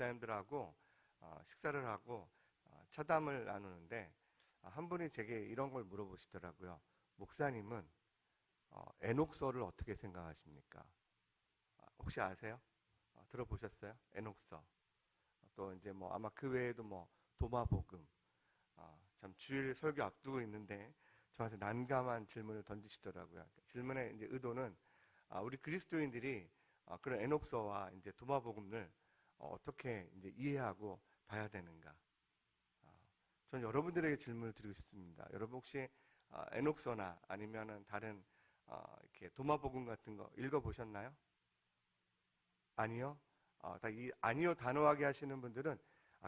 목사님들하고 식사를 하고 차담을 나누는데 한 분이 제게 이런 걸 물어보시더라고요. 목사님은 에녹서를 어떻게 생각하십니까? 혹시 아세요? 들어보셨어요? 에녹서. 또 이제 뭐 아마 그 외에도 뭐 도마복음. 참 주일 설교 앞두고 있는데 저한테 난감한 질문을 던지시더라고요. 질문의 이제 의도는 우리 그리스도인들이 그런 에녹서와 이제 도마복음을 어떻게 이제 이해하고 봐야 되는가? 저는 여러분들에게 질문을 드리고 싶습니다. 여러분 혹시 에녹서나 아니면은 다른 이렇게 도마복음 같은 거 읽어보셨나요? 아니요. 아니요 단호하게 하시는 분들은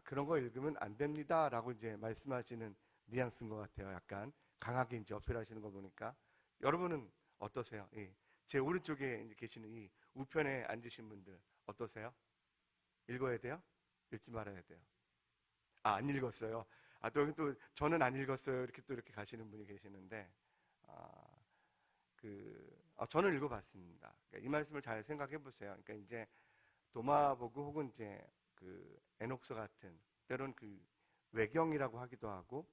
그런 거 읽으면 안 됩니다라고 이제 말씀하시는 뉘앙스인 것 같아요. 약간 강하게 이제 어필하시는 거 보니까 여러분은 어떠세요? 제 오른쪽에 이제 계시는 이 우편에 앉으신 분들 어떠세요? 읽어야 돼요? 읽지 말아야 돼요? 안 읽었어요. 또 여기 또 저는 안 읽었어요. 이렇게 또 이렇게 가시는 분이 계시는데 저는 읽어봤습니다. 그러니까 이 말씀을 잘 생각해 보세요. 그러니까 이제 도마복음 혹은 이제 그 에녹서 같은 때로는 그 외경이라고 하기도 하고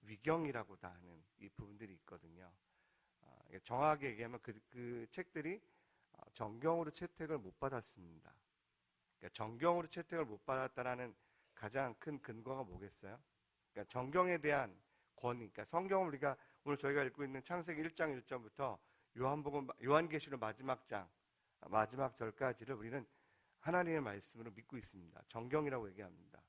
위경이라고도 하는 이 부분들이 있거든요. 정확하게 얘기하면 그 책들이 정경으로 채택을 못 받았습니다. 그러니까 정경으로 채택을 못 받았다라는 가장 큰 근거가 뭐겠어요? 그러니까 정경에 대한 권위, 그러니까 성경을 우리가 오늘 저희가 읽고 있는 창세기 1장 1절부터 요한계시록 마지막 장, 마지막 절까지를 우리는 하나님의 말씀으로 믿고 있습니다. 정경이라고 얘기합니다.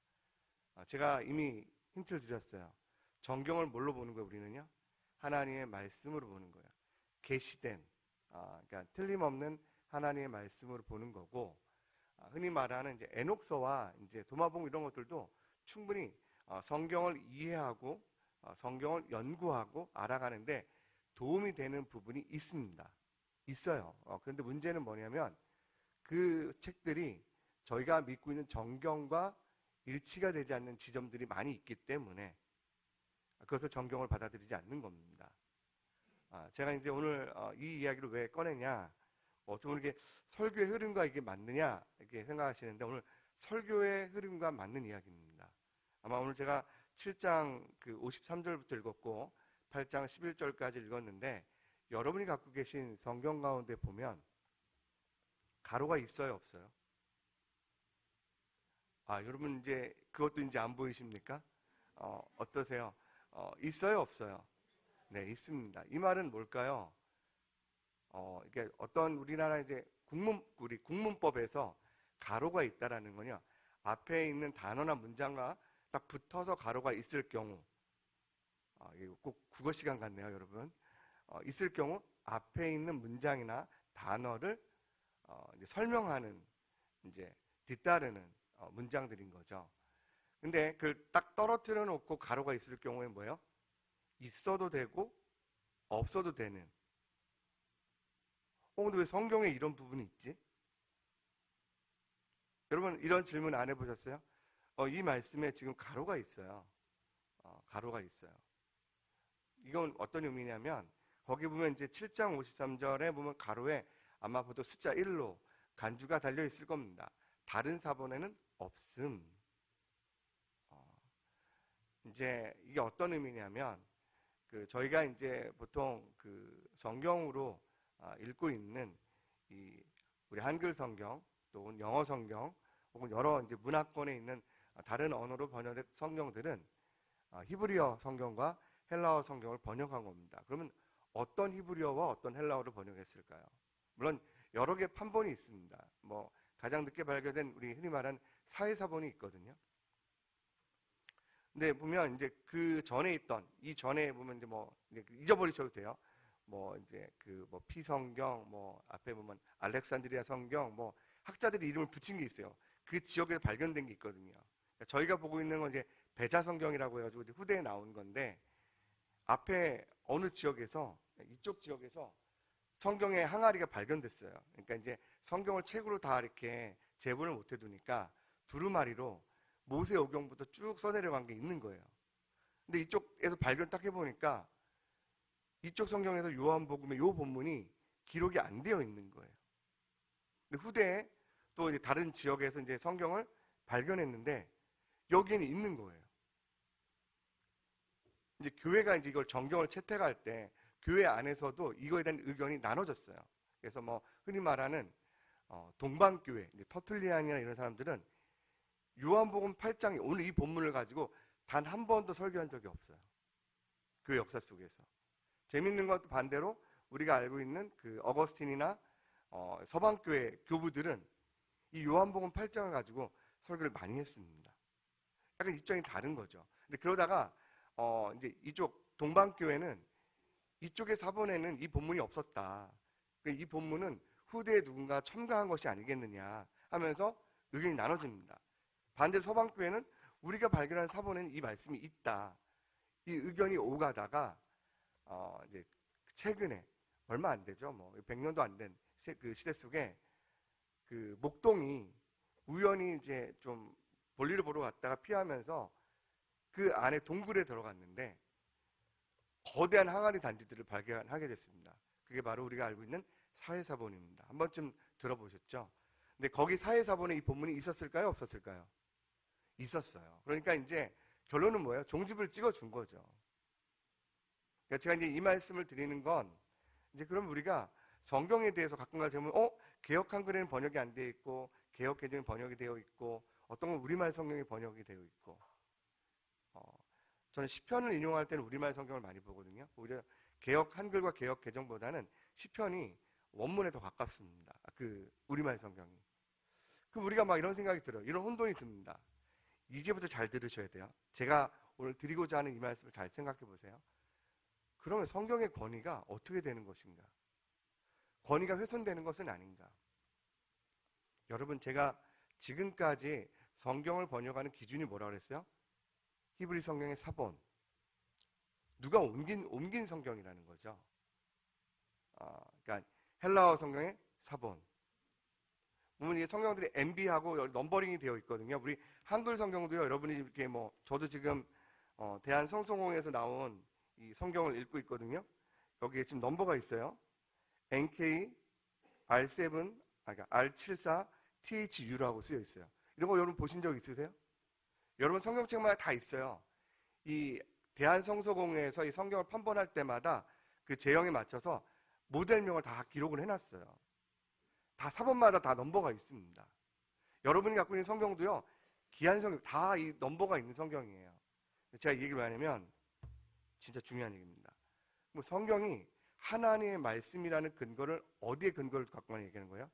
제가 이미 힌트를 드렸어요. 정경을 뭘로 보는 거예요, 우리는요? 하나님의 말씀으로 보는 거예요. 계시된, 그러니까 틀림없는 하나님의 말씀으로 보는 거고, 흔히 말하는 이제 에녹서와 이제 도마복음 이런 것들도 충분히 성경을 이해하고 성경을 연구하고 알아가는데 도움이 되는 부분이 있습니다. 있어요. 그런데 문제는 뭐냐면 그 책들이 저희가 믿고 있는 정경과 일치가 되지 않는 지점들이 많이 있기 때문에 그것을 정경을 받아들이지 않는 겁니다. 제가 이제 오늘 이 이야기를 왜 꺼내냐, 어떻게 보면 이게 설교의 흐름과 이게 맞느냐 이렇게 생각하시는데 오늘 설교의 흐름과 맞는 이야기입니다. 아마 오늘 제가 7장 53절부터 읽었고 8장 11절까지 읽었는데 여러분이 갖고 계신 성경 가운데 보면 가로가 있어요, 없어요? 여러분 이제 그것도 이제 안 보이십니까? 어떠세요? 있어요, 없어요? 네, 있습니다. 이 말은 뭘까요? 이게 어떤 우리나라 이제 우리 국문법에서 가로가 있다라는 거요. 앞에 있는 단어나 문장과 딱 붙어서 가로가 있을 경우, 이거 꼭 국어 시간 같네요, 여러분. 있을 경우 앞에 있는 문장이나 단어를 이제 설명하는 이제 뒤따르는 문장들인 거죠. 근데 그걸 딱 떨어뜨려 놓고 가로가 있을 경우에 뭐예요? 있어도 되고 없어도 되는. 근데 왜 성경에 이런 부분이 있지? 여러분 이런 질문 안 해보셨어요? 이 말씀에 지금 가로가 있어요. 가로가 있어요. 이건 어떤 의미냐면 거기 보면 이제 7장 53절에 보면 가로에 아마 보통 숫자 1로 간주가 달려 있을 겁니다. 다른 사본에는 없음. 이제 이게 어떤 의미냐면 저희가 이제 보통 성경으로 읽고 있는 이 우리 한글 성경 또는 영어 성경 혹은 여러 이제 문화권에 있는 다른 언어로 번역된 성경들은 히브리어 성경과 헬라어 성경을 번역한 겁니다. 그러면 어떤 히브리어와 어떤 헬라어를 번역했을까요? 물론 여러 개의 판본이 있습니다. 뭐 가장 늦게 발견된 우리 흔히 말하는 사회사본이 있거든요. 근데 보면 이제 그 전에 있던 이 전에 보면 이제 뭐 잊어버리셔도 돼요. 뭐 이제 뭐 피성경 뭐 앞에 보면 알렉산드리아 성경 뭐 학자들이 이름을 붙인 게 있어요. 그 지역에서 발견된 게 있거든요. 그러니까 저희가 보고 있는 건 이제 배자 성경이라고 해가지고 이제 후대에 나온 건데 앞에 어느 지역에서 이쪽 지역에서 성경의 항아리가 발견됐어요. 그러니까 이제 성경을 책으로 다 이렇게 제본을 못 해두니까 두루마리로 모세오경부터 쭉 써내려간 게 있는 거예요. 근데 이쪽에서 발견 딱 해보니까 이쪽 성경에서 요한복음의 요 본문이 기록이 안 되어 있는 거예요. 근데 후대에 또 이제 다른 지역에서 이제 성경을 발견했는데 여기에는 있는 거예요. 이제 교회가 이제 이걸 정경을 채택할 때 교회 안에서도 이거에 대한 의견이 나눠졌어요. 그래서 뭐 흔히 말하는 동방교회, 터툴리안이나 이런 사람들은 요한복음 8장이 오늘 이 본문을 가지고 단 한 번도 설교한 적이 없어요. 교회 역사 속에서. 재밌는 것도 반대로 우리가 알고 있는 그 어거스틴이나 서방교회 교부들은 이 요한복음 8장을 가지고 설교를 많이 했습니다. 약간 입장이 다른 거죠. 근데 그러다가 이제 이쪽 동방교회는 이쪽의 사본에는 이 본문이 없었다. 이 본문은 후대에 누군가 첨가한 것이 아니겠느냐 하면서 의견이 나눠집니다. 반대로 서방교회는 우리가 발견한 사본에는 이 말씀이 있다. 이 의견이 오가다가 이제 최근에 얼마 안 되죠. 뭐 100년도 안 된 그 시대 속에 그 목동이 우연히 이제 좀 볼일을 보러 갔다가 피하면서 그 안에 동굴에 들어갔는데 거대한 항아리 단지들을 발견하게 됐습니다. 그게 바로 우리가 알고 있는 사해사본입니다. 한 번쯤 들어보셨죠? 근데 거기 사해사본에 이 본문이 있었을까요? 없었을까요? 있었어요. 그러니까 이제 결론은 뭐예요? 종집을 찍어준 거죠. 그러니까 제가 이제 이 말씀을 드리는 건 이제 그럼 우리가 성경에 대해서 가끔가다 보면 개역 한글에는 번역이 안 되어 있고 개역 개정이 번역이 되어 있고 어떤 건 우리말 성경이 번역이 되어 있고 저는 시편을 인용할 때는 우리말 성경을 많이 보거든요. 오히려 개역 한글과 개역 개정보다는 시편이 원문에 더 가깝습니다. 그 우리말 성경이. 그럼 우리가 막 이런 생각이 들어요. 이런 혼돈이 듭니다. 이제부터 잘 들으셔야 돼요. 제가 오늘 드리고자 하는 이 말씀을 잘 생각해 보세요. 그러면 성경의 권위가 어떻게 되는 것인가? 권위가 훼손되는 것은 아닌가? 여러분, 제가 지금까지 성경을 번역하는 기준이 뭐라고 그랬어요? 히브리 성경의 사본. 누가 옮긴 성경이라는 거죠. 그러니까 헬라어 성경의 사본. 보면 이게 성경들이 MB하고 넘버링이 되어 있거든요. 우리 한글 성경도요. 여러분이 이렇게 뭐 저도 지금 대한성서공회에서 나온 이 성경을 읽고 있거든요. 여기에 지금 넘버가 있어요. NK R7, 그러니까 R74 THU라고 쓰여 있어요. 이런 거 여러분 보신 적 있으세요? 여러분 성경책마다 다 있어요. 이 대한성서공회에서 이 성경을 판본할 때마다 그 제형에 맞춰서 모델명을 다 기록을 해놨어요. 다 사본마다 다 넘버가 있습니다. 여러분이 갖고 있는 성경도요, 귀한 성경 다 이 넘버가 있는 성경이에요. 제가 이 얘기를 왜 하냐면 진짜 중요한 얘기입니다. 뭐 성경이 하나님의 말씀이라는 근거를 어디에 근거를 갖고 얘기하는 거예요?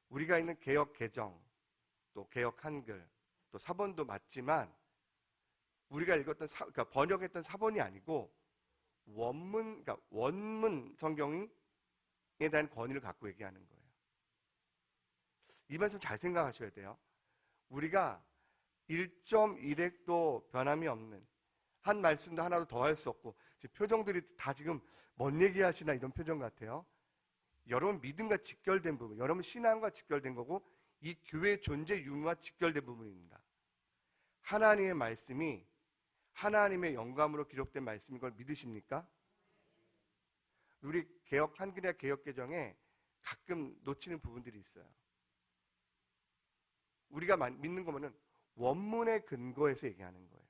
우리가 있는 개역 개정, 또 개역 한글, 또 사본도 맞지만 우리가 읽었던 그러니까 번역했던 사본이 아니고 원문, 그러니까 원문 성경에 대한 권위를 갖고 얘기하는 거예요. 이 말씀 잘 생각하셔야 돼요. 우리가 1.1획도 변함이 없는 한 말씀도 하나도 더 할 수 없고 표정들이 다 지금 뭔 얘기하시나 이런 표정 같아요. 여러분 믿음과 직결된 부분, 여러분 신앙과 직결된 거고 이 교회 존재 유무와 직결된 부분입니다. 하나님의 말씀이 하나님의 영감으로 기록된 말씀인 걸 믿으십니까? 우리 개역 한글이나 개역 개정에 가끔 놓치는 부분들이 있어요. 우리가 믿는 거면은 원문의 근거에서 얘기하는 거예요.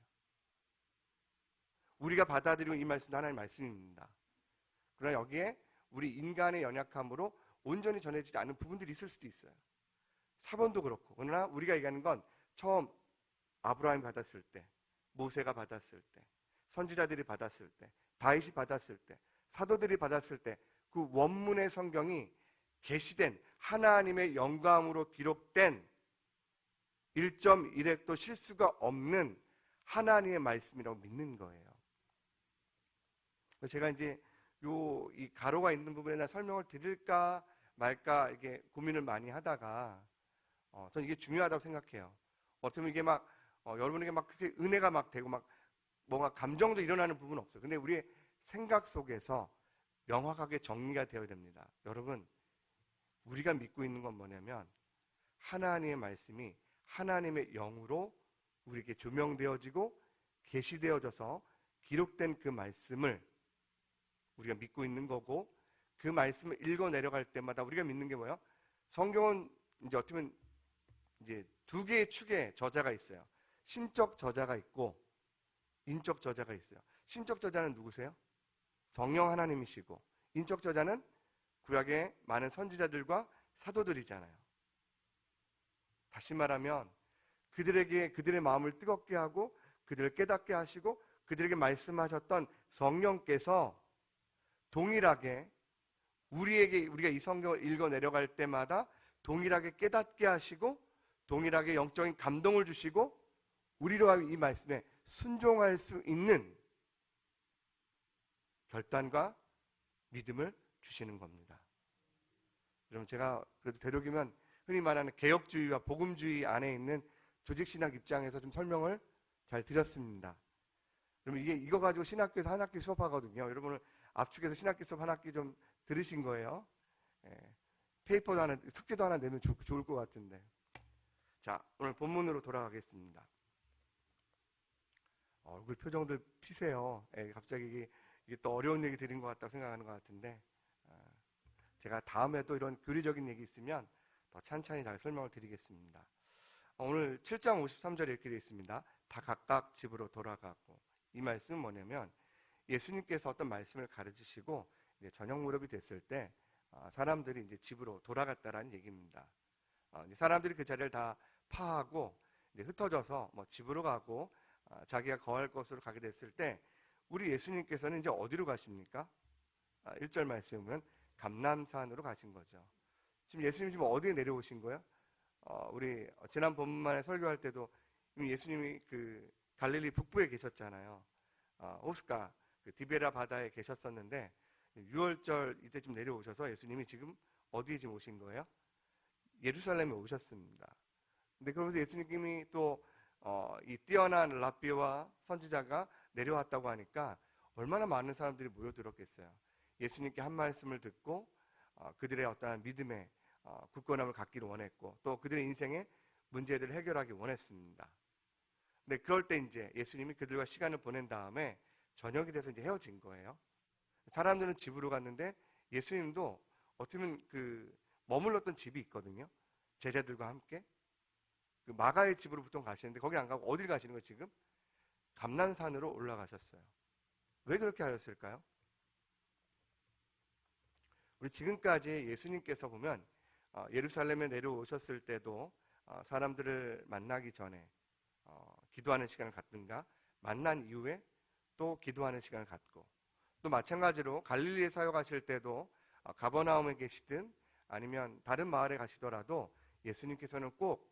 우리가 받아들이고 이 말씀도 하나님의 말씀입니다. 그러나 여기에 우리 인간의 연약함으로 온전히 전해지지 않은 부분들이 있을 수도 있어요. 사본도 그렇고. 그러나 우리가 얘기하는 건 처음 아브라함이 받았을 때, 모세가 받았을 때, 선지자들이 받았을 때, 다윗이 받았을 때, 사도들이 받았을 때 그 원문의 성경이 계시된 하나님의 영감으로 기록된 1.1획도 실수가 없는 하나님의 말씀이라고 믿는 거예요. 제가 이제 이 가로가 있는 부분에 대한 설명을 드릴까 말까 이게 고민을 많이 하다가 저는 이게 중요하다고 생각해요. 어떻게 보면 이게 막 여러분에게 막 그렇게 은혜가 막 되고 막 뭔가 감정도 일어나는 부분은 없어요. 근데 우리의 생각 속에서 명확하게 정리가 되어야 됩니다. 여러분, 우리가 믿고 있는 건 뭐냐면 하나님의 말씀이 하나님의 영으로 우리에게 조명되어지고 계시되어져서 기록된 그 말씀을 우리가 믿고 있는 거고, 그 말씀을 읽어 내려갈 때마다 우리가 믿는 게 뭐예요? 성경은 이제 어떻게 보면 이제 두 개의 축에 저자가 있어요. 신적 저자가 있고 인적 저자가 있어요. 신적 저자는 누구세요? 성령 하나님이시고, 인적 저자는 구약의 많은 선지자들과 사도들이잖아요. 다시 말하면 그들에게 그들의 마음을 뜨겁게 하고 그들을 깨닫게 하시고 그들에게 말씀하셨던 성령께서 동일하게 우리가 이 성경을 읽어 내려갈 때마다 동일하게 깨닫게 하시고 동일하게 영적인 감동을 주시고 우리로 하여금 이 말씀에 순종할 수 있는 결단과 믿음을 주시는 겁니다. 여러분, 제가 그래도 되도록이면 흔히 말하는 개혁주의와 복음주의 안에 있는 조직신학 입장에서 좀 설명을 잘 드렸습니다. 그러면 이거 가지고 신학교에서 한 학기 수업하거든요. 여러분은 압축해서 신학기 수업 한 학기 좀 들으신 거예요. 페이퍼도 하나, 숙제도 하나 내면 좋을 것 같은데. 자, 오늘 본문으로 돌아가겠습니다. 얼굴 표정들 피세요. 갑자기 이게 또 어려운 얘기 드린 것 같다고 생각하는 것 같은데, 제가 다음에 또 이런 교리적인 얘기 있으면 더 찬찬히 잘 설명을 드리겠습니다. 오늘 7장 53절에 이렇게 되어 있습니다. 다 각각 집으로 돌아가고. 이 말씀은 뭐냐면 예수님께서 어떤 말씀을 가르치시고 이제 저녁 무렵이 됐을 때 사람들이 이제 집으로 돌아갔다라는 얘기입니다. 사람들이 그 자리를 다 파하고 이제 흩어져서 뭐 집으로 가고 자기가 거할 곳으로 가게 됐을 때 우리 예수님께서는 이제 어디로 가십니까? 1절 말씀에 보면 감람산으로 가신 거죠. 지금 예수님 지금 어디에 내려오신 거예요? 우리 지난 본문만에 설교할 때도 예수님이 그 갈릴리 북부에 계셨잖아요. 오스가 그 디베라 바다에 계셨었는데 6월절 이때쯤 내려오셔서 예수님이 지금 어디에 지금 오신 거예요? 예루살렘에 오셨습니다. 근데 그러면서 예수님이 또 이 뛰어난 랍비와 선지자가 내려왔다고 하니까 얼마나 많은 사람들이 모여들었겠어요. 예수님께 한 말씀을 듣고 그들의 어떠한 믿음의 굳건함을 갖기를 원했고 또 그들의 인생의 문제들을 해결하기 원했습니다. 근데 그럴 때 이제 예수님이 그들과 시간을 보낸 다음에 저녁이 돼서 이제 헤어진 거예요. 사람들은 집으로 갔는데 예수님도 어떻게 보면 그 머물렀던 집이 있거든요. 제자들과 함께 그 마가의 집으로 보통 가시는데 거기 안 가고 어딜 가시는 거예요 지금? 감람산으로 올라가셨어요. 왜 그렇게 하셨을까요? 우리 지금까지 예수님께서 보면 예루살렘에 내려오셨을 때도 사람들을 만나기 전에 기도하는 시간을 갖든가 만난 이후에 또 기도하는 시간을 갖고 또 마찬가지로 갈릴리에 사역하실 때도 가버나움에 계시든 아니면 다른 마을에 가시더라도 예수님께서는 꼭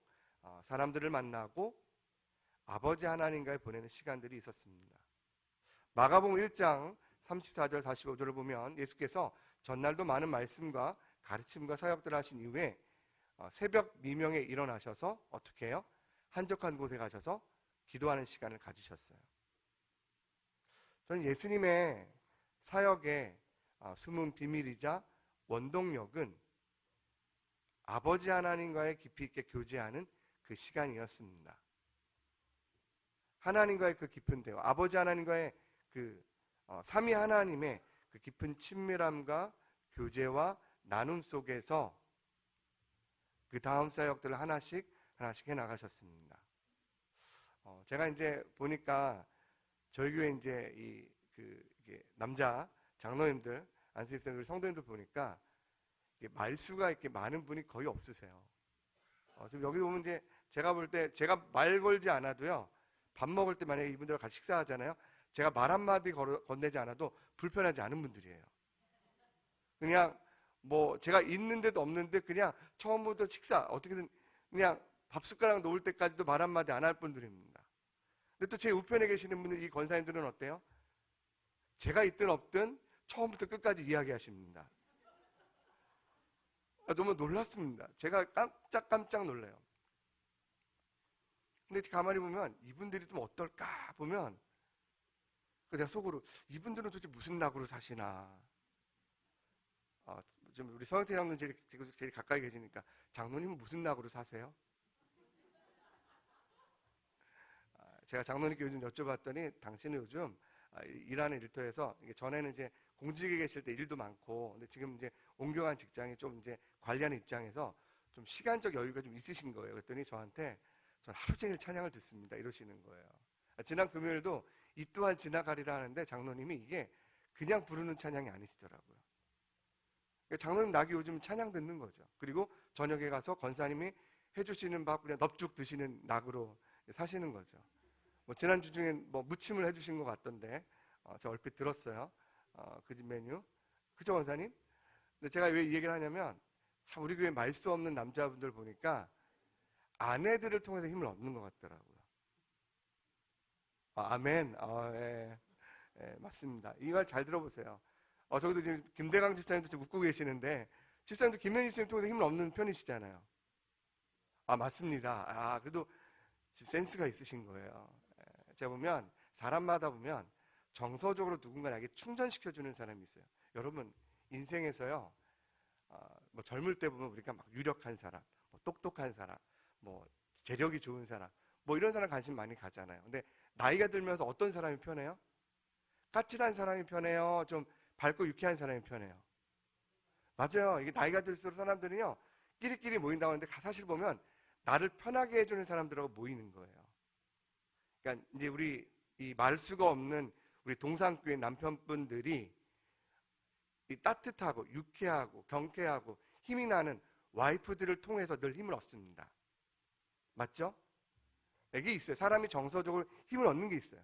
사람들을 만나고 아버지 하나님과의 보내는 시간들이 있었습니다. 마가복음 1장 34절 45절을 보면 예수께서 전날도 많은 말씀과 가르침과 사역들을 하신 이후에 새벽 미명에 일어나셔서 어떻게 해요? 한적한 곳에 가셔서 기도하는 시간을 가지셨어요. 저는 예수님의 사역의 숨은 비밀이자 원동력은 아버지 하나님과의 깊이 있게 교제하는 그 시간이었습니다. 하나님과의 그 깊은 대화, 아버지 하나님과의 그 삼위 하나님의 그 깊은 친밀함과 교제와 나눔 속에서 그 다음 사역들을 하나씩 해나가셨습니다. 제가 이제 보니까 저희 교회 이제 이게 남자 장로님들, 안수입생들, 성도님들 보니까 말수가 이렇게 많은 분이 거의 없으세요. 지금 여기 보면 이제 제가 볼 때 제가 말 걸지 않아도요, 밥 먹을 때 만약에 이분들과 같이 식사하잖아요. 제가 말 한마디 건네지 않아도 불편하지 않은 분들이에요. 그냥 뭐 제가 있는데도 없는데 그냥 처음부터 식사 어떻게든 그냥 밥 숟가락 놓을 때까지도 말 한마디 안 할 분들입니다. 근데 또 제 우편에 계시는 분들, 이 권사님들은 어때요? 제가 있든 없든 처음부터 끝까지 이야기하십니다. 너무 놀랐습니다. 제가 깜짝 놀라요. 근데 가만히 보면 이분들이 좀 어떨까 보면 제가 속으로 이분들은 도대체 무슨 낙으로 사시나. 좀 우리 서영태 장로님 제일 가까이 계시니까 장로님은 무슨 낙으로 사세요? 제가 장로님께 요즘 여쭤봤더니 당신은 요즘 일하는 일터에서 전에는 이제 공직에 계실 때 일도 많고 근데 지금 이제 옮겨간 직장이 좀 이제 관리하는 입장에서 좀 시간적 여유가 좀 있으신 거예요. 그랬더니 저한테 전 하루 종일 찬양을 듣습니다. 이러시는 거예요. 지난 금요일도 이 또한 지나가리라 하는데 장로님이 이게 그냥 부르는 찬양이 아니시더라고요. 장로님 낙이 요즘 찬양 듣는 거죠. 그리고 저녁에 가서 권사님이 해주시는 밥 그냥 넙죽 드시는 낙으로 사시는 거죠. 뭐 지난주 중에 뭐 무침을 해주신 것 같던데 저 얼핏 들었어요. 그 집 메뉴. 그죠, 권사님? 근데 제가 왜 이 얘기를 하냐면 참 우리 교회 말 수 없는 남자분들 보니까 아내들을 통해서 힘을 얻는 것 같더라고요. 아멘. 예, 맞습니다. 이 말 잘 들어보세요. 저기도 지금 김대강 집사님도 지금 웃고 계시는데 집사님도 김현희 집사님 통해서 힘을 얻는 편이시잖아요. 맞습니다. 그래도 지금 센스가 있으신 거예요. 제가 보면 사람마다 보면 정서적으로 누군가에게 충전시켜주는 사람이 있어요. 여러분 인생에서요, 뭐 젊을 때 보면 우리가 막 유력한 사람, 뭐 똑똑한 사람, 뭐 재력이 좋은 사람, 뭐 이런 사람 관심 많이 가잖아요. 근데 나이가 들면서 어떤 사람이 편해요? 까칠한 사람이 편해요? 좀 밝고 유쾌한 사람이 편해요? 맞아요. 이게 나이가 들수록 사람들은요, 끼리끼리 모인다고 하는데 사실 보면 나를 편하게 해주는 사람들하고 모이는 거예요. 그러니까 이제 우리 이 말 수가 없는 우리 동산교회 남편분들이 이 따뜻하고 유쾌하고 경쾌하고 힘이 나는 와이프들을 통해서 늘 힘을 얻습니다. 맞죠? 이게 있어요. 사람이 정서적으로 힘을 얻는 게 있어요.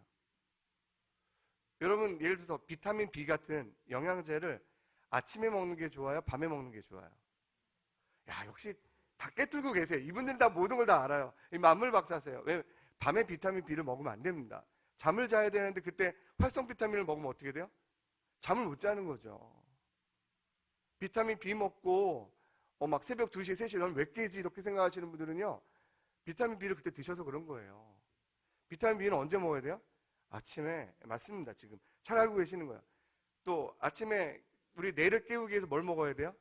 여러분 예를 들어서 비타민 B 같은 영양제를 아침에 먹는 게 좋아요? 밤에 먹는 게 좋아요? 역시 다 깨뚫고 계세요. 이분들은 다 모든 걸 다 알아요. 이 만물 박사세요. 왜? 밤에 비타민 B를 먹으면 안 됩니다. 잠을 자야 되는데 그때 활성 비타민을 먹으면 어떻게 돼요? 잠을 못 자는 거죠. 비타민 B 먹고 막 새벽 2시, 3시에 넌 왜 깨지? 이렇게 생각하시는 분들은요, 비타민 B를 그때 드셔서 그런 거예요. 비타민 B는 언제 먹어야 돼요? 아침에. 맞습니다. 지금 잘 알고 계시는 거예요. 또 아침에 우리 뇌를 깨우기 위해서 뭘 먹어야 돼요?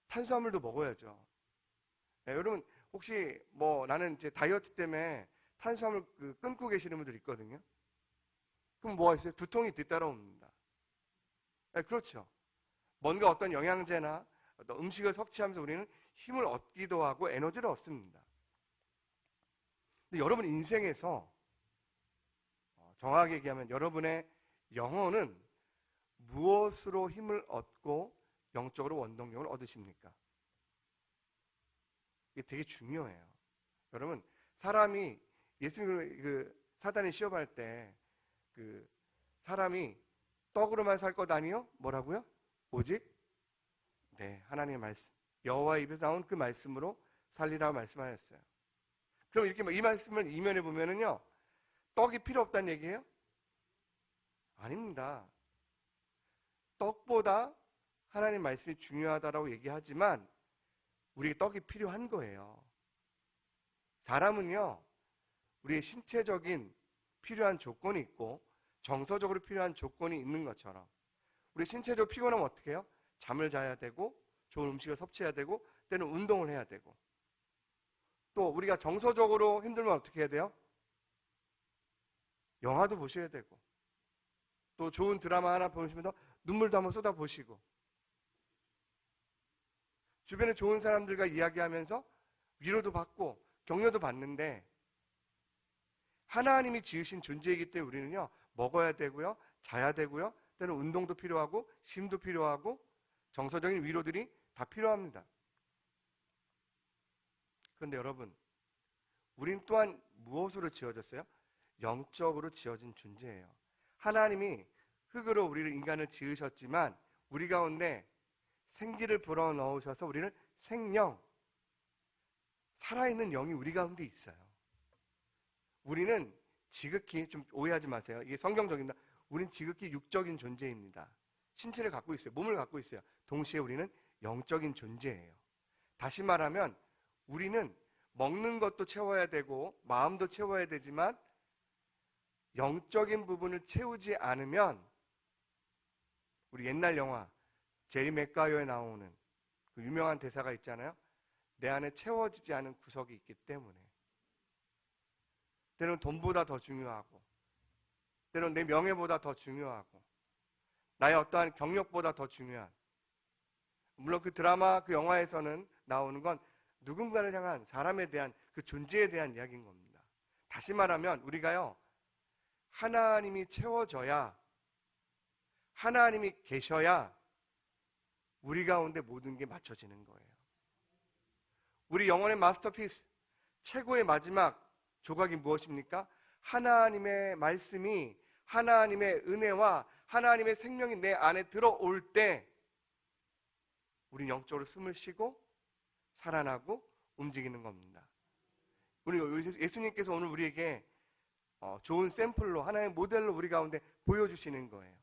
탄수화물도 먹어야죠. 여러분 혹시 뭐 나는 이제 다이어트 때문에 탄수화물 끊고 계시는 분들 있거든요. 그럼 뭐가 있어요? 두통이 뒤따라옵니다. 그렇죠. 뭔가 어떤 영양제나 어떤 음식을 섭취하면서 우리는 힘을 얻기도 하고 에너지를 얻습니다. 근데 여러분 인생에서 정확하게 얘기하면 여러분의 영혼은 무엇으로 힘을 얻고 영적으로 원동력을 얻으십니까? 이게 되게 중요해요. 여러분 사람이 예수님 사단이 시험할 때 사람이 떡으로만 살 것 아니요? 뭐라고요? 오직 하나님의 말씀, 여호와의 입에서 나온 그 말씀으로 살리라고 말씀하셨어요. 그럼 이렇게 이 말씀을 이면에 보면은요, 떡이 필요 없다는 얘기예요? 아닙니다. 떡보다 하나님 말씀이 중요하다라고 얘기하지만 우리에게 떡이 필요한 거예요. 사람은요, 우리의 신체적인 필요한 조건이 있고 정서적으로 필요한 조건이 있는 것처럼 우리 신체적으로 피곤하면 어떻게 해요? 잠을 자야 되고 좋은 음식을 섭취해야 되고 때는 운동을 해야 되고, 또 우리가 정서적으로 힘들면 어떻게 해야 돼요? 영화도 보셔야 되고, 또 좋은 드라마 하나 보시면서 눈물도 한번 쏟아보시고, 주변에 좋은 사람들과 이야기하면서 위로도 받고 격려도 받는데, 하나님이 지으신 존재이기 때문에 우리는요, 먹어야 되고요, 자야 되고요, 때는 운동도 필요하고 쉼도 필요하고 정서적인 위로들이 다 필요합니다. 그런데 여러분, 우린 또한 무엇으로 지어졌어요? 영적으로 지어진 존재예요. 하나님이 흙으로 우리를 인간을 지으셨지만 우리 가운데 생기를 불어넣으셔서 우리는 생명, 살아있는 영이 우리 가운데 있어요. 우리는 지극히, 좀 오해하지 마세요. 이게 성경적입니다. 우린 지극히 육적인 존재입니다. 신체를 갖고 있어요. 몸을 갖고 있어요. 동시에 우리는 영적인 존재예요. 다시 말하면 우리는 먹는 것도 채워야 되고 마음도 채워야 되지만 영적인 부분을 채우지 않으면, 우리 옛날 영화 제리 맥가이어에 나오는 그 유명한 대사가 있잖아요. 내 안에 채워지지 않은 구석이 있기 때문에. 때로는 돈보다 더 중요하고, 때로는 내 명예보다 더 중요하고, 나의 어떠한 경력보다 더 중요한, 물론 그 드라마, 그 영화에서는 나오는 건 누군가를 향한, 사람에 대한 그 그 존재에 대한 이야기인 겁니다. 다시 말하면 우리가요, 하나님이 채워져야, 하나님이 계셔야 우리 가운데 모든 게 맞춰지는 거예요. 우리 영혼의 마스터피스, 최고의 마지막 조각이 무엇입니까? 하나님의 말씀이, 하나님의 은혜와 하나님의 생명이 내 안에 들어올 때 우리 영적으로 숨을 쉬고 살아나고 움직이는 겁니다. 우리 예수님께서 오늘 우리에게 좋은 샘플로, 하나의 모델로 우리 가운데 보여주시는 거예요.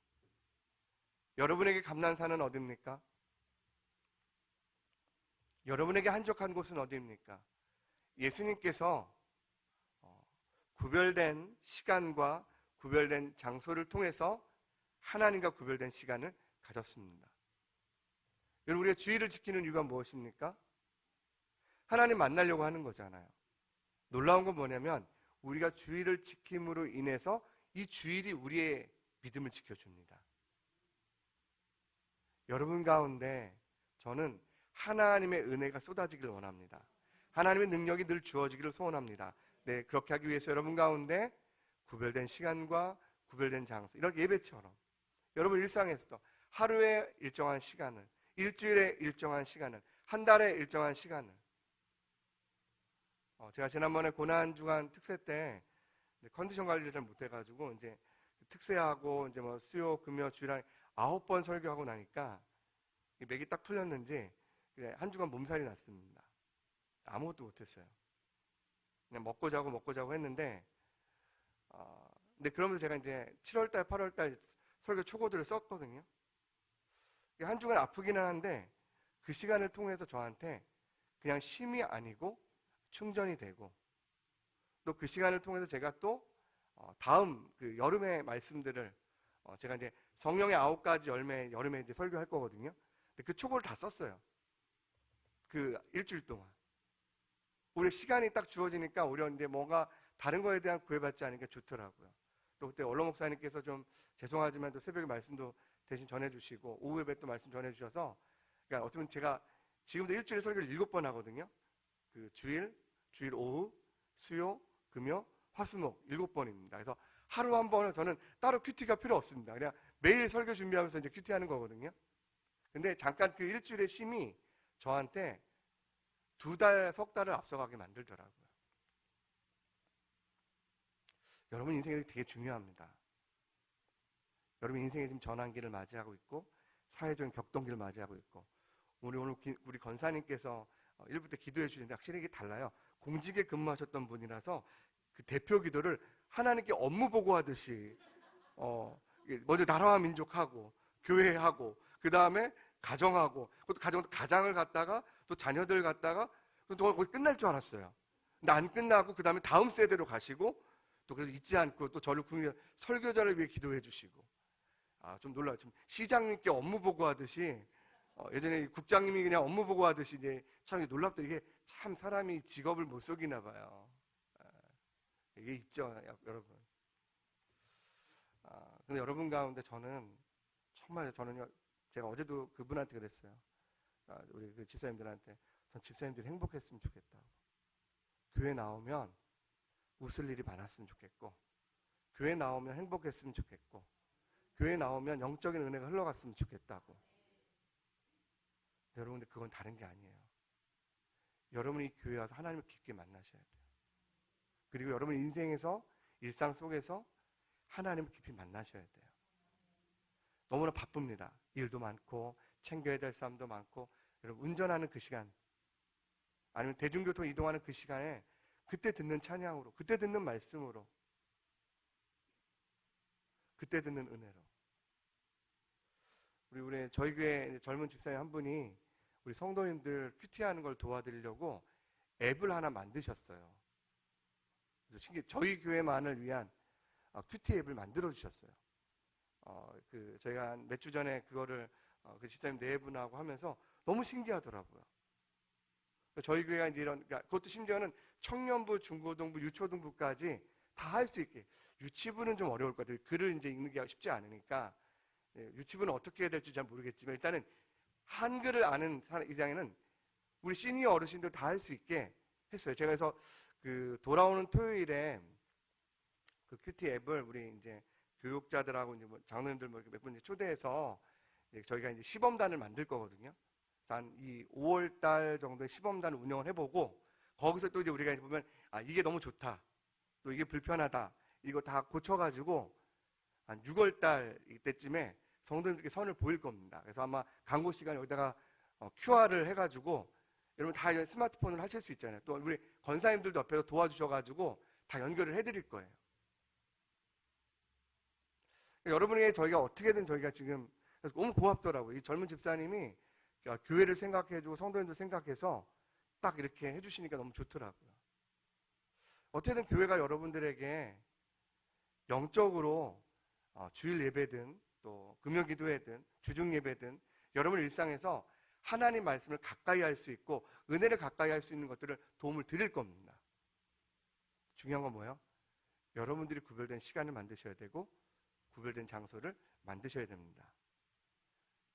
여러분에게 감난산은 어디입니까? 여러분에게 한적한 곳은 어디입니까? 예수님께서 구별된 시간과 구별된 장소를 통해서 하나님과 구별된 시간을 가졌습니다. 여러분, 우리가 주의를 지키는 이유가 무엇입니까? 하나님 만나려고 하는 거잖아요. 놀라운 건 뭐냐면 우리가 주의를 지킴으로 인해서 이 주일이 우리의 믿음을 지켜줍니다. 여러분 가운데 저는 하나님의 은혜가 쏟아지기를 원합니다. 하나님의 능력이 늘 주어지기를 소원합니다. 네, 그렇게 하기 위해서 여러분 가운데 구별된 시간과 구별된 장소, 이런 예배처럼 여러분 일상에서도 하루에 일정한 시간을, 일주일에 일정한 시간을, 한 달에 일정한 시간을, 제가 지난번에 고난주간 특세 때 컨디션 관리를 잘 못해가지고 이제 특세하고 이제 뭐 수요, 금요, 주일에 9번 설교하고 나니까 맥이 딱 풀렸는지 한 주간 몸살이 났습니다. 아무것도 못했어요. 그냥 먹고 자고 했는데, 근데 그러면서 제가 이제 7월달, 8월달 설교 초고들을 썼거든요. 한 주간 아프기는 한데 그 시간을 통해서 저한테 그냥 쉼이 아니고 충전이 되고, 또 그 시간을 통해서 제가 또 다음 그 여름의 말씀들을 제가 이제 성령의 9가지 열매 여름에 이제 설교할 거거든요. 근데 그 초고를 다 썼어요. 그 일주일 동안. 우리 시간이 딱 주어지니까 오히려 이제 뭔가 다른 거에 대한 구애받지 않은 게 좋더라고요. 또 그때 원로 목사님께서 좀 죄송하지만 또 새벽에 말씀도 대신 전해주시고 오후 예배 또 말씀 전해주셔서, 그러니까 어떻게 보면 제가 지금도 일주일에 설교를 7번 하거든요. 그 주일 오후, 수요, 금요, 화수목 7번입니다. 그래서 하루 한 번은 저는 따로 큐티가 필요 없습니다. 그냥 매일 설교 준비하면서 이제 큐티하는 거거든요. 근데 잠깐 그 일주일의 쉼이 저한테 2달, 석 달을 앞서가게 만들더라고요. 여러분 인생이 되게 중요합니다. 여러분 인생에 지금 전환기를 맞이하고 있고 사회적인 격동기를 맞이하고 있고, 우리 권사님께서 1부 때 기도해 주시는데 확실히 이게 달라요. 공직에 근무하셨던 분이라서 그 대표 기도를 하나님께 업무 보고하듯이 먼저 나라와 민족하고 교회하고 그 다음에 가정하고, 그것도 가장을 갖다가 또 자녀들 갖다가 또 거기 끝날 줄 알았어요. 근데 안 끝나고 그 다음에 다음 세대로 가시고, 또 그래서 잊지 않고 또 저를 설교자를 위해 기도해 주시고, 좀 놀라요. 좀 시장님께 업무 보고하듯이, 예전에 국장님이 그냥 업무 보고하듯이 이제 참 놀랍다. 이게 참 사람이 직업을 못 속이나 봐요. 이게 있죠, 여러분. 근데 여러분 가운데 정말 저는요, 제가 어제도 그분한테 그랬어요. 우리 그 집사님들한테, 전 집사님들이 행복했으면 좋겠다고. 교회 나오면 웃을 일이 많았으면 좋겠고, 교회 나오면 행복했으면 좋겠고, 교회 나오면 영적인 은혜가 흘러갔으면 좋겠다고. 여러분들 그건 다른 게 아니에요. 여러분이 교회 와서 하나님을 깊게 만나셔야 돼요. 그리고 여러분 인생에서, 일상 속에서 하나님을 깊이 만나셔야 돼요. 너무나 바쁩니다. 일도 많고 챙겨야 될 사람도 많고, 여러분 운전하는 그 시간, 아니면 대중교통 이동하는 그 시간에 그때 듣는 찬양으로, 그때 듣는 말씀으로, 그때 듣는 은혜로, 우리 저희 교회 젊은 집사님 한 분이 우리 성도님들 큐티하는 걸 도와드리려고 앱을 하나 만드셨어요. 그래서 저희 교회만을 위한 큐티 앱을 만들어 주셨어요. 저희가 몇 주 전에 그거를 그 집사님 네 분하고 하면서 너무 신기하더라고요. 저희 교회가 이제 그러니까 그것도 심지어는 청년부, 중고등부, 유초등부까지 다 할 수 있게. 유치부는 좀 어려울 것 같아요. 글을 이제 읽는 게 쉽지 않으니까. 유치부는 어떻게 해야 될지 잘 모르겠지만 일단은 한글을 아는 이장에는 우리 시니어 어르신들 다 할 수 있게 했어요. 제가 그래서 그 돌아오는 토요일에 그 큐티 앱을 우리 이제 교육자들하고 이제 뭐 장로님들 뭐 몇 분 초대해서 이제 저희가 이제 시범단을 만들 거거든요. 한 이 5월 달 정도에 시범단을 운영을 해보고 거기서 또 이제 우리가 이제 보면 아 이게 너무 좋다, 또 이게 불편하다, 이거 다 고쳐가지고 한 6월 달 이때쯤에 성도님들께 선을 보일 겁니다. 그래서 아마 광고 시간 여기다가 QR을 해가지고 여러분 다 스마트폰으로 하실 수 있잖아요. 또 우리 권사님들도 옆에서 도와주셔가지고 다 연결을 해드릴 거예요. 여러분에게 저희가 어떻게든 저희가 지금 너무 고맙더라고요. 이 젊은 집사님이 교회를 생각해주고 성도님들 생각해서 딱 이렇게 해주시니까 너무 좋더라고요. 어떻게든 교회가 여러분들에게 영적으로 주일 예배든 또 금요기도회든 주중 예배든 여러분 일상에서 하나님 말씀을 가까이 할 수 있고 은혜를 가까이 할 수 있는 것들을 도움을 드릴 겁니다. 중요한 건 뭐예요? 여러분들이 구별된 시간을 만드셔야 되고 구별된 장소를 만드셔야 됩니다.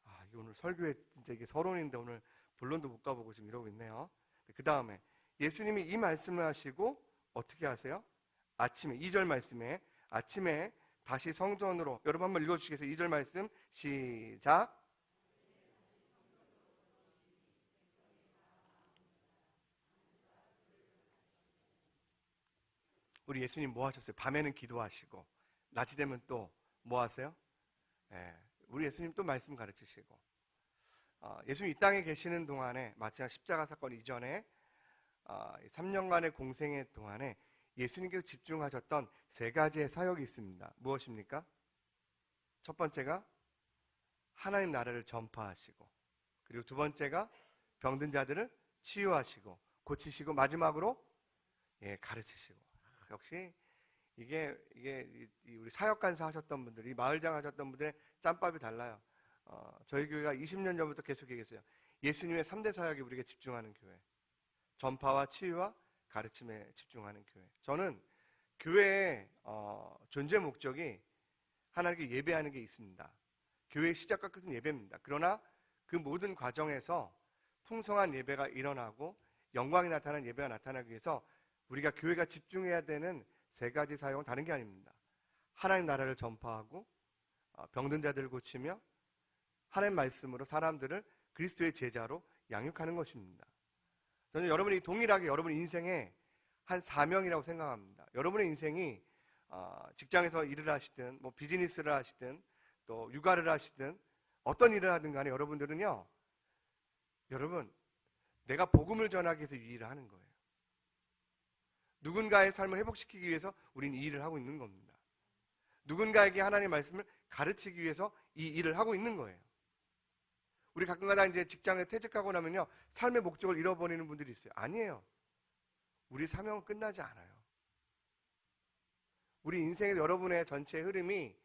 아, 이거 오늘 설교에 진짜 이게 서론인데 오늘 본론도 못 가보고 지금 이러고 있네요. 그 다음에 예수님이 이 말씀을 하시고 어떻게 하세요? 아침에 2절 말씀에 아침에 다시 성전으로, 여러분 한번 읽어주시겠어요? 2절 말씀 시작. 우리 예수님 뭐 하셨어요? 밤에는 기도하시고 낮이 되면 또 뭐 하세요? 우리 예수님 또 말씀 가르치시고 예수님 이 땅에 계시는 동안에 마치 십자가 사건 이전에 3년간의 공생의 동안에 예수님께서 집중하셨던 세 가지의 사역이 있습니다. 무엇입니까? 첫 번째가 하나님 나라를 전파하시고, 그리고 두 번째가 병든 자들을 치유하시고 고치시고, 마지막으로 가르치시고. 역시 이게 우리 사역간사 하셨던 분들, 이 마을장 하셨던 분들의 짬밥이 달라요. 저희 교회가 20년 전부터 계속 얘기했어요. 예수님의 3대 사역에 우리가 집중하는 교회, 전파와 치유와 가르침에 집중하는 교회. 저는 교회의 존재 목적이 하나님께 예배하는 게 있습니다. 교회의 시작과 끝은 예배입니다. 그러나 그 모든 과정에서 풍성한 예배가 일어나고 영광이 나타나는 예배가 나타나기 위해서 우리가 교회가 집중해야 되는 세 가지 사역은 다른 게 아닙니다. 하나님 나라를 전파하고 병든 자들을 고치며 하나님 말씀으로 사람들을 그리스도의 제자로 양육하는 것입니다. 저는 여러분이 동일하게 여러분 인생의 한 사명이라고 생각합니다. 여러분의 인생이 직장에서 일을 하시든 뭐 비즈니스를 하시든 또 육아를 하시든 어떤 일을 하든 간에 여러분들은요, 여러분 내가 복음을 전하기 위해서 이 일을 하는 거예요. 누군가의 삶을 회복시키기 위해서 우리는 이 일을 하고 있는 겁니다. 누군가에게 하나님의 말씀을 가르치기 위해서 이 일을 하고 있는 거예요. 우리 가끔가다 이제 직장에 퇴직하고 나면요, 삶의 목적을 잃어버리는 분들이 있어요. 아니에요. 우리 사명은 끝나지 않아요. 우리 인생의 여러분의 전체 흐름이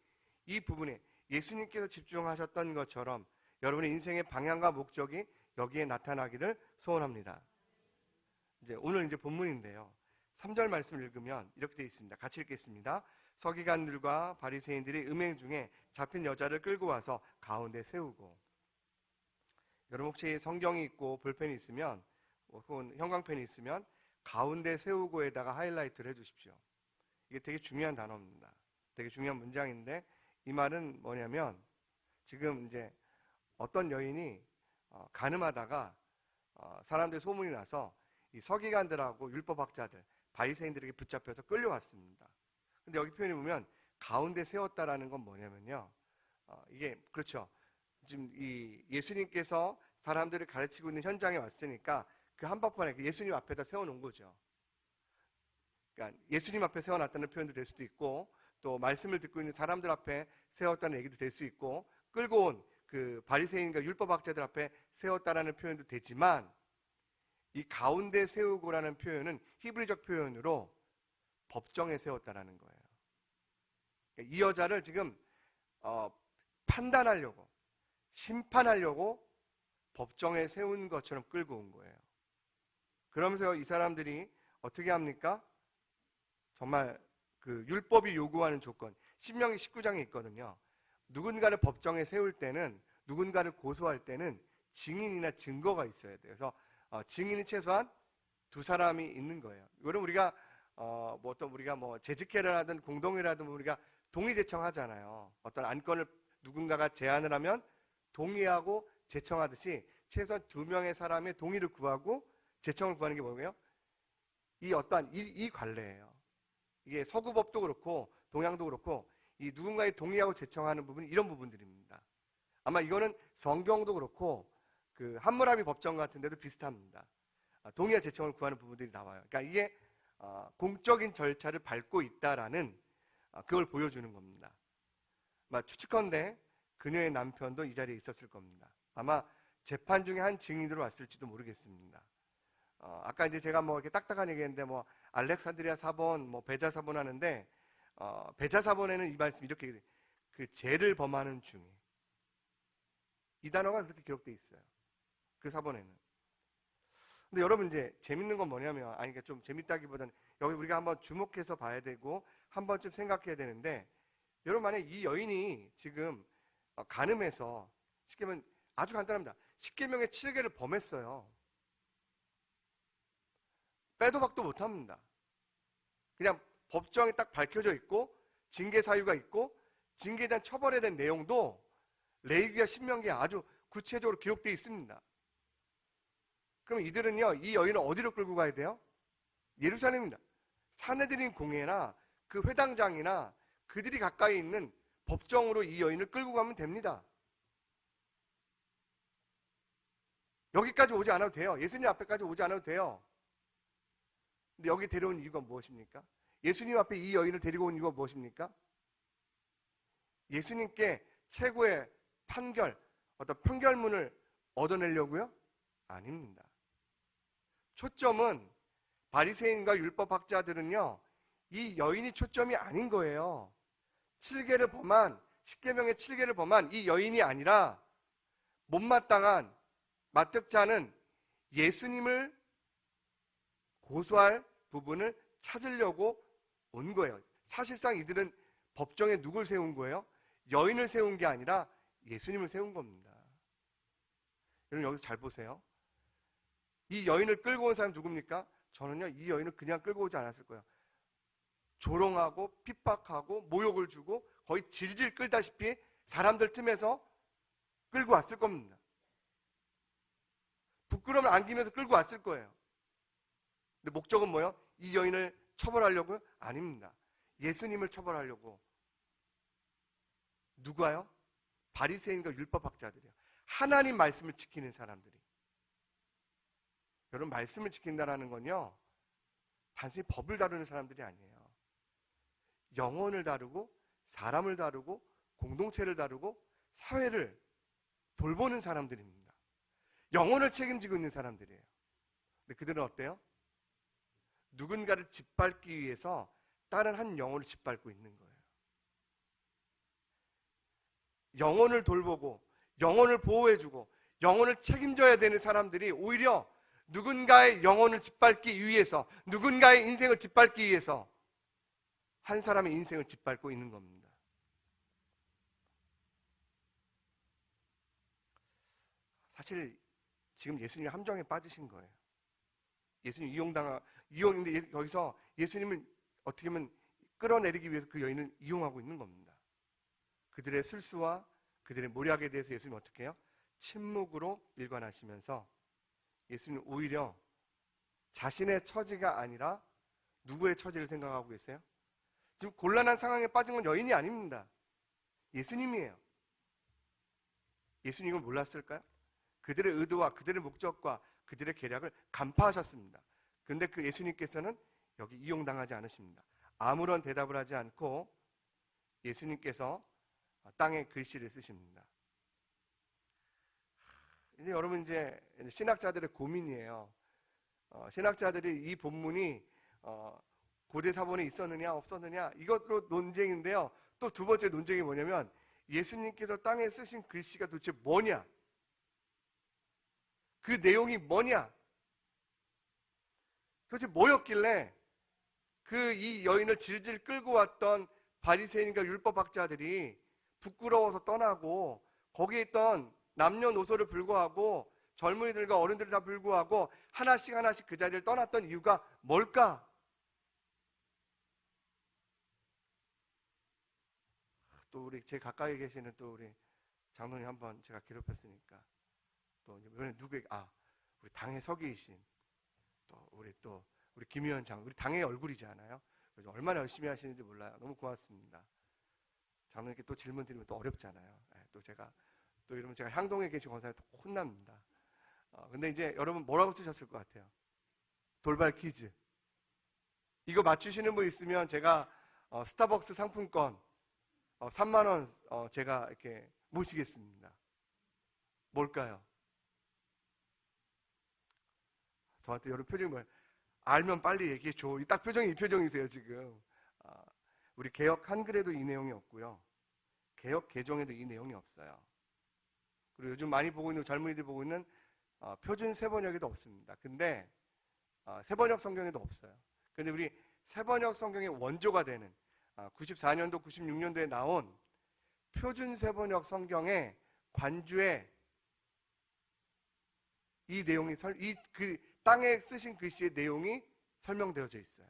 이 부분에 예수님께서 집중하셨던 것처럼 여러분의 인생의 방향과 목적이 여기에 나타나기를 소원합니다. 오늘 이제 본문인데요. 3절 말씀을 읽으면 이렇게 되어 있습니다. 같이 읽겠습니다. 서기관들과 바리새인들이 음행 중에 잡힌 여자를 끌고 와서 가운데 세우고. 여러분 혹시 성경이 있고 볼펜이 있으면 혹은 형광펜이 있으면 가운데 세우고에다가 하이라이트를 해주십시오. 이게 되게 중요한 단어입니다. 되게 중요한 문장인데 이 말은 뭐냐면 지금 이제 어떤 여인이 간음하다가 사람들의 소문이 나서 이 서기관들하고 율법학자들, 바리새인들에게 붙잡혀서 끌려왔습니다. 근데 여기 표현을 보면 가운데 세웠다라는 건 뭐냐면요, 이게 그렇죠. 지금 이 예수님께서 사람들을 가르치고 있는 현장에 왔으니까 그 한복판에 예수님 앞에다 세워놓은 거죠. 그러니까 예수님 앞에 세워놨다는 표현도 될 수도 있고, 또 말씀을 듣고 있는 사람들 앞에 세웠다는 얘기도 될 수 있고, 끌고 온 그 바리새인과 율법학자들 앞에 세웠다라는 표현도 되지만, 이 가운데 세우고라는 표현은 히브리적 표현으로 법정에 세웠다라는 거예요. 그러니까 이 여자를 지금 판단하려고, 심판하려고 법정에 세운 것처럼 끌고 온 거예요. 그러면서 이 사람들이 어떻게 합니까? 정말 그 율법이 요구하는 조건, 신명기 19장에 있거든요. 누군가를 법정에 세울 때는, 누군가를 고소할 때는 증인이나 증거가 있어야 돼요. 그래서 증인이 최소한 두 사람이 있는 거예요. 이거는 우리가 우리가 재직회를 하든 공동회를 하든 우리가 동의 제청하잖아요. 어떤 안건을 누군가가 제안을 하면 동의하고 제청하듯이 최소한 두 명의 사람의 동의를 구하고 제청을 구하는 게 뭐예요? 이 관례예요. 이게 서구법도 그렇고 동양도 그렇고 이 누군가의 동의하고 제청하는 부분이 이런 부분들입니다. 아마 이거는 성경도 그렇고 그 함무라비 법정 같은 데도 비슷합니다. 동의와 제청을 구하는 부분들이 나와요. 그러니까 이게 공적인 절차를 밟고 있다라는 그걸 보여주는 겁니다. 추측컨대 그녀의 남편도 이 자리에 있었을 겁니다. 아마 재판 중에 한 증인으로 왔을지도 모르겠습니다. 아까 이제 제가 이렇게 딱딱한 얘기했는데 알렉산드리아 사본, 베자 사본 하는데 베자 사본에는 이 말씀 이렇게 그 죄를 범하는 중에 이 단어가 그렇게 기록되어 있어요. 그 사본에는. 근데 여러분 이제 재밌는 건 뭐냐면 그러니까 좀 재밌다기보다는 여기 우리가 한번 주목해서 봐야 되고 한 번쯤 생각해야 되는데 여러분 만약에 이 여인이 지금 간음해서 쉽게 말하면 아주 간단합니다. 십계명의 7개를 범했어요. 빼도 박도 못합니다. 그냥 법정에 딱 밝혀져 있고 징계 사유가 있고 징계에 대한 처벌에 대한 내용도 레위기와 신명기에 아주 구체적으로 기록되어 있습니다. 그럼 이들은요, 이 여인을 어디로 끌고 가야 돼요? 예루살렘입니다. 사내들인 공회나 그 회당장이나 그들이 가까이 있는 법정으로 이 여인을 끌고 가면 됩니다. 여기까지 오지 않아도 돼요. 예수님 앞에까지 오지 않아도 돼요. 근데 여기 데려온 이유가 무엇입니까? 예수님 앞에 이 여인을 데리고 온 이유가 무엇입니까? 예수님께 최고의 판결, 어떤 판결문을 얻어내려고요? 아닙니다. 초점은 바리새인과 율법학자들은요, 이 여인이 초점이 아닌 거예요. 7계를 범한, 10계명의 7계를 범한 이 여인이 아니라 못마땅한 마뜩자는 예수님을 고소할 부분을 찾으려고 온 거예요. 사실상 이들은 법정에 누굴 세운 거예요? 여인을 세운 게 아니라 예수님을 세운 겁니다. 여러분 여기서 잘 보세요. 이 여인을 끌고 온 사람이 누굽니까? 저는요, 이 여인을 그냥 끌고 오지 않았을 거예요. 조롱하고 핍박하고 모욕을 주고 거의 질질 끌다시피 사람들 틈에서 끌고 왔을 겁니다. 부끄러움을 안기면서 끌고 왔을 거예요. 근데 목적은 뭐예요? 이 여인을 처벌하려고요? 아닙니다. 예수님을 처벌하려고. 누가요? 바리새인과 율법학자들이요. 하나님 말씀을 지키는 사람들이. 여러분, 말씀을 지킨다는 건요, 단순히 법을 다루는 사람들이 아니에요. 영혼을 다루고 사람을 다루고 공동체를 다루고 사회를 돌보는 사람들입니다. 영혼을 책임지고 있는 사람들이에요. 근데 그들은 어때요? 누군가를 짓밟기 위해서 다른 한 영혼을 짓밟고 있는 거예요. 영혼을 돌보고 영혼을 보호해주고 영혼을 책임져야 되는 사람들이 오히려 누군가의 영혼을 짓밟기 위해서, 누군가의 인생을 짓밟기 위해서 한 사람의 인생을 짓밟고 있는 겁니다. 사실 지금 예수님이 함정에 빠지신 거예요. 예수님 이용인데 여기서 예수님을 어떻게 보면 끌어내리기 위해서 그 여인을 이용하고 있는 겁니다. 그들의 술수와 그들의 모략에 대해서 예수님이 어떻게 해요? 침묵으로 일관하시면서 예수님은 오히려 자신의 처지가 아니라 누구의 처지를 생각하고 계세요? 지금 곤란한 상황에 빠진 건 여인이 아닙니다. 예수님이에요. 예수님 이걸 몰랐을까요? 그들의 의도와 그들의 목적과 그들의 계략을 간파하셨습니다. 그런데 그 예수님께서는 여기 이용당하지 않으십니다. 아무런 대답을 하지 않고 예수님께서 땅에 글씨를 쓰십니다. 이제 여러분 이제 신학자들의 고민이에요. 신학자들이 이 본문이 고대 사본에 있었느냐 없었느냐 이것도 논쟁인데요. 또 두 번째 논쟁이 뭐냐면 예수님께서 땅에 쓰신 글씨가 도대체 뭐냐? 그 내용이 뭐냐? 도대체 뭐였길래 이 여인을 질질 끌고 왔던 바리새인과 율법학자들이 부끄러워서 떠나고 거기에 있던 남녀노소를 불구하고 젊은이들과 어른들이 다 불구하고 하나씩 하나씩 그 자리를 떠났던 이유가 뭘까? 또 우리 제 가까이 계시는 또 우리 장로님 한번 제가 괴롭혔으니까 또 이번에 누구에게 우리 당의 서기이신 또 우리 김 위원장, 우리 당의 얼굴이잖아요. 얼마나 열심히 하시는지 몰라요. 너무 고맙습니다. 장로님께 또 질문 드리면 또 어렵잖아요. 또 제가 또 이러면 제가 향동에 계신 권사님 또 혼납니다. 근데 이제 여러분 뭐라고 쓰셨을 것 같아요? 돌발 퀴즈. 이거 맞추시는 분 있으면 제가 스타벅스 상품권 3만 원 제가 이렇게 모시겠습니다. 뭘까요? 저한테 여러분 표정이 뭐예요? 알면 빨리 얘기해 줘. 딱 표정이 이 표정이세요 지금. 우리 개역 한글에도 이 내용이 없고요. 개역 개정에도 이 내용이 없어요. 그리고 요즘 많이 보고 있는 젊은이들 보고 있는 표준 세번역에도 없습니다. 근데 세번역 성경에도 없어요. 그런데 우리 세번역 성경의 원조가 되는 94년도, 96년도에 나온 표준 세번역 성경의 관주에 이 내용이 그 땅에 쓰신 글씨의 내용이 설명되어져 있어요.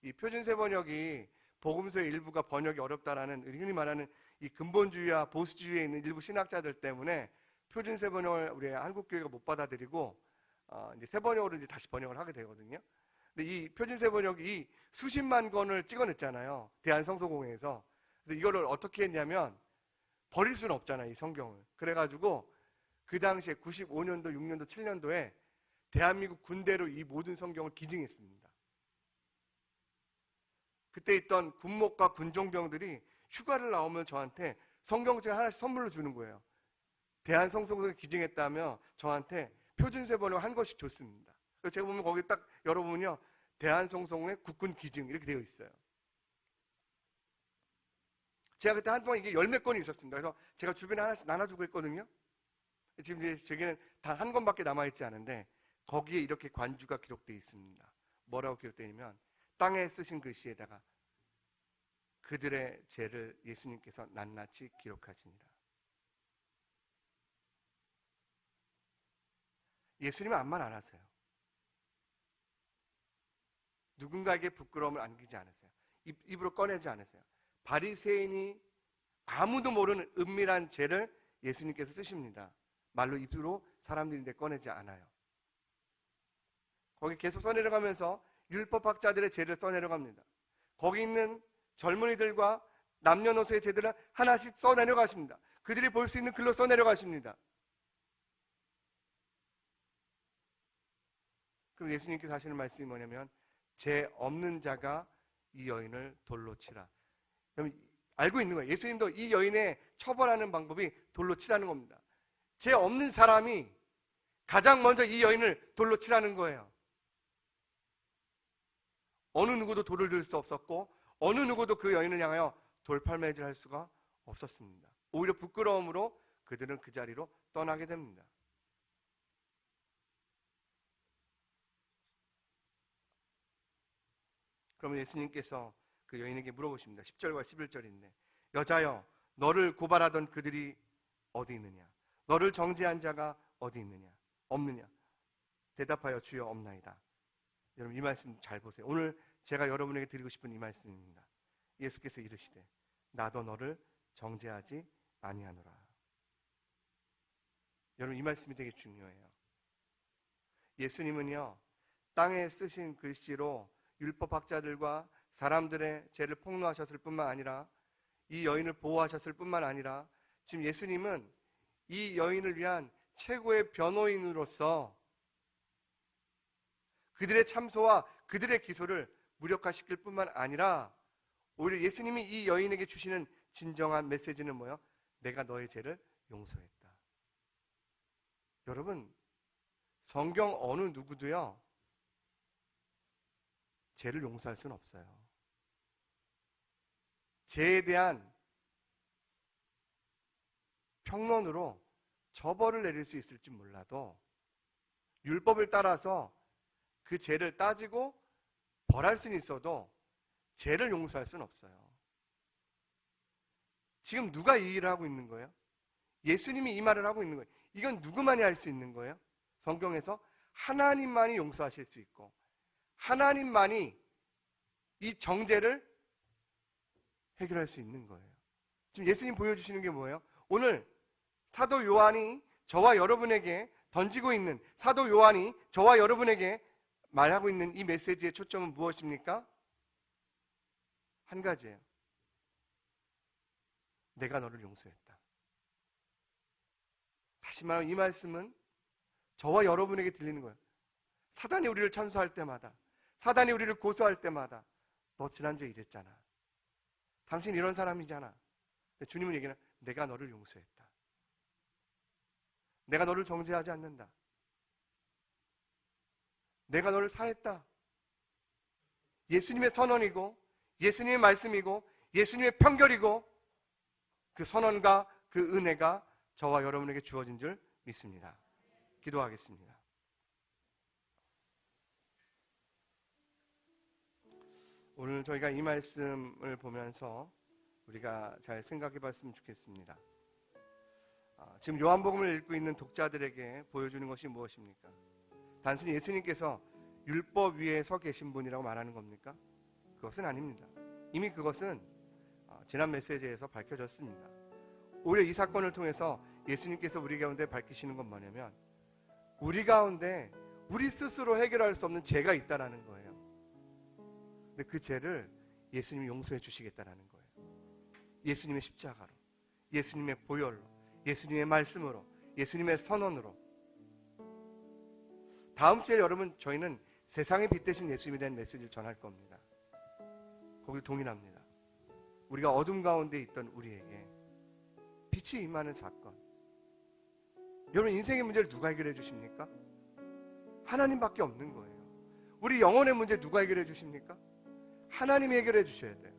이 표준 세번역이 복음서의 일부가 번역이 어렵다라는 흔히 말하는 이 근본주의와 보수주의에 있는 일부 신학자들 때문에 표준 세번역을 우리 한국 교회가 못 받아들이고 이제 세번역으로 이제 다시 번역을 하게 되거든요. 근데 이 표준 세번역이 수십만 권을 찍어냈잖아요. 대한성서공회에서. 그래서 이거를 어떻게 했냐면 버릴 수는 없잖아요, 이 성경을. 그래가지고 그 당시에 95년도, 6년도, 7년도에 대한민국 군대로 이 모든 성경을 기증했습니다. 그때 있던 군목과 군종병들이 휴가를 나오면 저한테 성경책을 하나씩 선물로 주는 거예요. 대한성서공회에 기증했다며 저한테 표준세번역 한 권씩 줬습니다. 그래서 제가 보면 거기 딱 열어보면요, 대한성서공회 국군 기증 이렇게 되어 있어요. 제가 그때 한동안 이게 열 몇 권이 있었습니다. 그래서 제가 주변에 하나씩 나눠주고 있거든요. 지금 이제 저기는 단 한 권밖에 남아있지 않은데 거기에 이렇게 관주가 기록되어 있습니다. 뭐라고 기록되어 있냐면 땅에 쓰신 글씨에다가 그들의 죄를 예수님께서 낱낱이 기록하시니라. 예수님은 아무 말 안 하세요. 누군가에게 부끄러움을 안기지 않으세요. 입으로 꺼내지 않으세요. 바리새인이 아무도 모르는 은밀한 죄를 예수님께서 쓰십니다. 말로 입으로 사람들인데 꺼내지 않아요. 거기 계속 써내려가면서 율법학자들의 죄를 써내려갑니다. 거기 있는 젊은이들과 남녀노소의 죄들을 하나씩 써내려가십니다. 그들이 볼 수 있는 글로 써내려가십니다. 그럼 예수님께서 하시는 말씀이 뭐냐면 죄 없는 자가 이 여인을 돌로 치라. 그럼 알고 있는 거예요. 예수님도 이 여인의 처벌하는 방법이 돌로 치라는 겁니다. 죄 없는 사람이 가장 먼저 이 여인을 돌로 치라는 거예요. 어느 누구도 돌을 들 수 없었고 어느 누구도 그 여인을 향하여 돌팔매질할 수가 없었습니다. 오히려 부끄러움으로 그들은 그 자리로 떠나게 됩니다. 그러면 예수님께서 그 여인에게 물어보십니다. 10절과 11절인데 여자여 너를 고발하던 그들이 어디 있느냐? 너를 정죄한 자가 어디 있느냐? 없느냐? 대답하여 주여 없나이다. 여러분 이 말씀 잘 보세요. 오늘 제가 여러분에게 드리고 싶은 이 말씀입니다. 예수께서 이르시되 나도 너를 정죄하지 아니하노라. 여러분 이 말씀이 되게 중요해요. 예수님은요 땅에 쓰신 글씨로 율법학자들과 사람들의 죄를 폭로하셨을 뿐만 아니라 이 여인을 보호하셨을 뿐만 아니라 지금 예수님은 이 여인을 위한 최고의 변호인으로서 그들의 참소와 그들의 기소를 무력화시킬 뿐만 아니라 오히려 예수님이 이 여인에게 주시는 진정한 메시지는 뭐예요? 내가 너의 죄를 용서했다. 여러분 성경 어느 누구도요 죄를 용서할 수는 없어요. 죄에 대한 평론으로 처벌을 내릴 수 있을지 몰라도 율법을 따라서 그 죄를 따지고 벌할 수는 있어도 죄를 용서할 수는 없어요. 지금 누가 이 일을 하고 있는 거예요? 예수님이 이 말을 하고 있는 거예요. 이건 누구만이 할 수 있는 거예요? 성경에서 하나님만이 용서하실 수 있고 하나님만이 이 정죄를 해결할 수 있는 거예요. 지금 예수님 보여주시는 게 뭐예요? 오늘 사도 요한이 저와 여러분에게 던지고 있는, 사도 요한이 저와 여러분에게 말하고 있는 이 메시지의 초점은 무엇입니까? 한 가지예요. 내가 너를 용서했다. 다시 말하면 이 말씀은 저와 여러분에게 들리는 거예요. 사단이 우리를 찬수할 때마다, 사단이 우리를 고소할 때마다 너 지난주에 이랬잖아. 당신 이런 사람이잖아. 주님은 얘기는 내가 너를 용서했다. 내가 너를 정죄하지 않는다. 내가 너를 사했다. 예수님의 선언이고 예수님의 말씀이고 예수님의 편결이고 그 선언과 그 은혜가 저와 여러분에게 주어진 줄 믿습니다. 기도하겠습니다. 오늘 저희가 이 말씀을 보면서 우리가 잘 생각해 봤으면 좋겠습니다. 지금 요한복음을 읽고 있는 독자들에게 보여주는 것이 무엇입니까? 단순히 예수님께서 율법 위에 서 계신 분이라고 말하는 겁니까? 그것은 아닙니다. 이미 그것은 지난 메시지에서 밝혀졌습니다. 오히려 이 사건을 통해서 예수님께서 우리 가운데 밝히시는 건 뭐냐면 우리 가운데 우리 스스로 해결할 수 없는 죄가 있다라는 거예요. 근데 그 죄를 예수님이 용서해 주시겠다라는 거예요. 예수님의 십자가로, 예수님의 보혈로, 예수님의 말씀으로, 예수님의 선언으로. 다음 주에 여러분 저희는 세상의 빛 대신 예수님에 대한 메시지를 전할 겁니다. 거기 동일합니다. 우리가 어둠 가운데 있던 우리에게 빛이 임하는 사건. 여러분 인생의 문제를 누가 해결해 주십니까? 하나님밖에 없는 거예요. 우리 영혼의 문제 누가 해결해 주십니까? 하나님이 해결해 주셔야 돼요.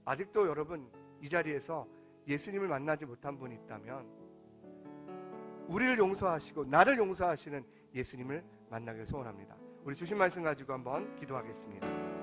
아직도 여러분 이 자리에서 예수님을 만나지 못한 분이 있다면 우리를 용서하시고 나를 용서하시는 예수님을 만나길 소원합니다. 우리 주신 말씀 가지고 한번 기도하겠습니다.